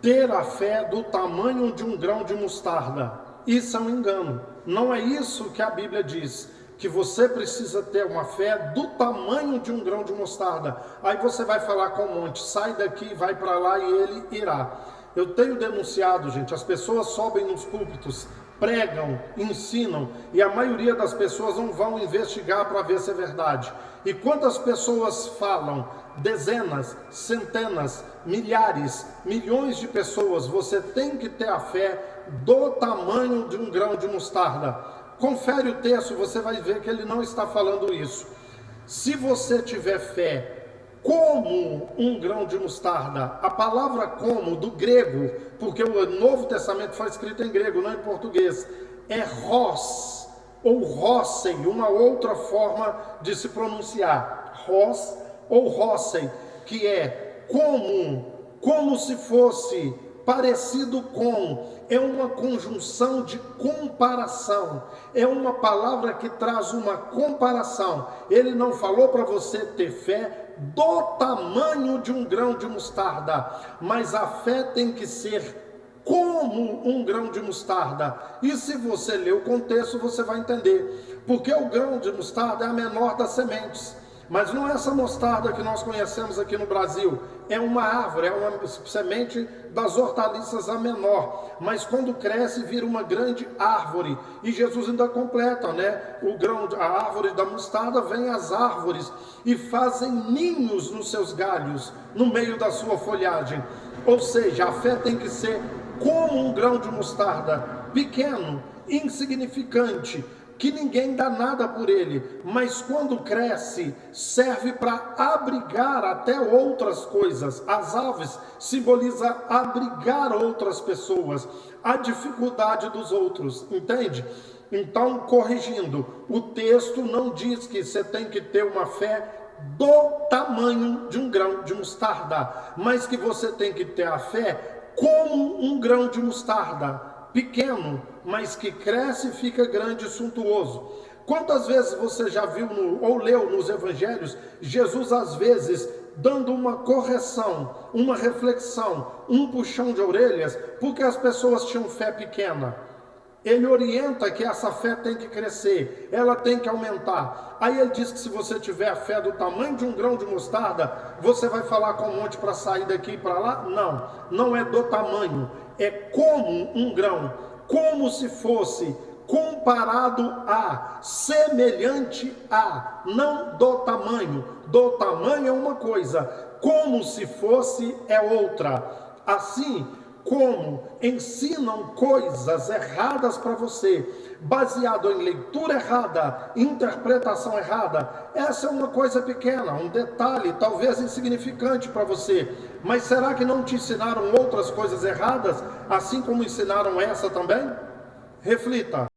ter a fé do tamanho de um grão de mostarda. Isso é um engano. Não é isso que a Bíblia diz, que você precisa ter uma fé do tamanho de um grão de mostarda. Aí você vai falar com o monte, sai daqui, vai para lá e ele irá. Eu tenho denunciado, gente, as pessoas sobem nos púlpitos, pregam, ensinam, e a maioria das pessoas não vão investigar para ver se é verdade. E quantas pessoas falam? Dezenas, centenas, milhares, milhões de pessoas. Você tem que ter a fé do tamanho de um grão de mostarda. Confere o texto, você vai ver que ele não está falando isso. Se você tiver fé como um grão de mostarda, a palavra como, do grego, porque o Novo Testamento foi escrito em grego, não em português, é ros, ou rossei, uma outra forma de se pronunciar, ros ou rossei, que é como se fosse, parecido com, é uma conjunção de comparação, é uma palavra que traz uma comparação. Ele não falou para você ter fé do tamanho de um grão de mostarda, mas a fé tem que ser como um grão de mostarda. E se você ler o contexto, você vai entender, porque o grão de mostarda é a menor das sementes. Mas não é essa mostarda que nós conhecemos aqui no Brasil, é uma árvore, é uma semente das hortaliças a menor, mas quando cresce vira uma grande árvore. E Jesus ainda completa, né? O grão, a árvore da mostarda, vem as árvores e fazem ninhos nos seus galhos, no meio da sua folhagem. Ou seja, a fé tem que ser como um grão de mostarda, pequeno, insignificante, que ninguém dá nada por ele, mas quando cresce, serve para abrigar até outras coisas. As aves simbolizam abrigar outras pessoas, a dificuldade dos outros, entende? Então, corrigindo, o texto não diz que você tem que ter uma fé do tamanho de um grão de mostarda, mas que você tem que ter a fé como um grão de mostarda, pequeno, mas que cresce e fica grande e suntuoso. Quantas vezes você já viu ou leu nos evangelhos, Jesus às vezes dando uma correção, uma reflexão, um puxão de orelhas, porque as pessoas tinham fé pequena. Ele orienta que essa fé tem que crescer, ela tem que aumentar. Aí ele diz que se você tiver a fé do tamanho de um grão de mostarda, você vai falar com um monte para sair daqui e para lá? Não, não é do tamanho, é como um grão, como se fosse comparado a, semelhante a, não do tamanho. Do tamanho é uma coisa, como se fosse é outra. Assim como ensinam coisas erradas para você, baseado em leitura errada, interpretação errada, essa é uma coisa pequena, um detalhe, talvez insignificante para você, mas será que não te ensinaram outras coisas erradas, assim como ensinaram essa também? Reflita.